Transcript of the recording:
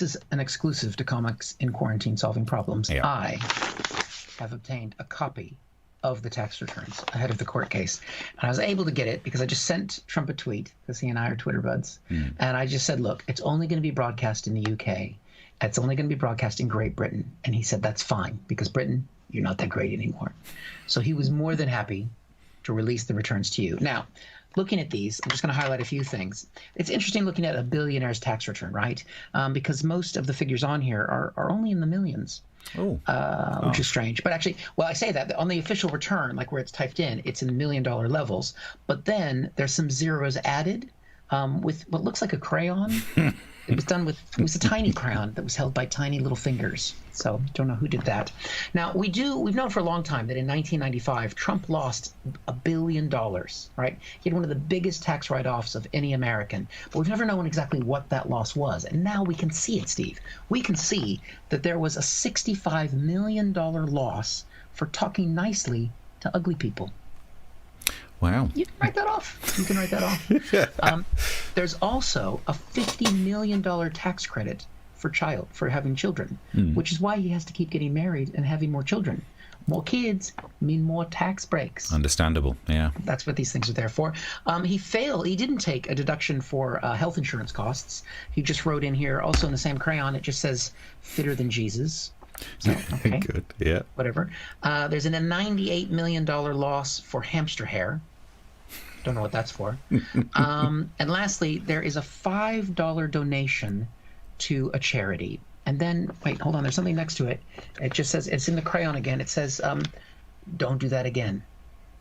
is an exclusive to Comics in Quarantine Solving Problems. Yeah. I have obtained a copy of the tax returns ahead of the court case. And I was able to get it because I just sent Trump a tweet, because he and I are Twitter buds. And I just said, look, it's only going to be broadcast in the UK. It's only going to be broadcast in Great Britain. And he said, that's fine, because Britain, you're not that great anymore. So he was more than happy to release the returns to you. Now, looking at these, I'm just going to highlight a few things. It's interesting looking at a billionaire's tax return, right? Because most of the figures on here are only in the millions. Which is strange. But actually, well, I say that on the official return, like where it's typed in, it's in $1 million levels. But then there's some zeros added with what looks like a crayon. It was a tiny crayon that was held by tiny little fingers. So don't know who did that. Now, we've known for a long time that in 1995, Trump lost $1 billion, right? He had one of the biggest tax write-offs of any American. But we've never known exactly what that loss was. And now we can see it, Steve. We can see that there was a $65 million loss for talking nicely to ugly people. Wow. You can write that off. There's also a $50 million tax credit for having children, which is why he has to keep getting married and having more children. More kids mean more tax breaks. Understandable, yeah. That's what these things are there for. He failed. He didn't take a deduction for health insurance costs. He just wrote in here, also in the same crayon, it just says, fitter than Jesus. So, okay. Good, yeah. Whatever. There's a $98 million loss for hamster hair. Don't know what that's for. And lastly, there is a $5 donation to a charity. And then, wait, hold on. There's something next to it. It just says, it's in the crayon again. It says, don't do that again.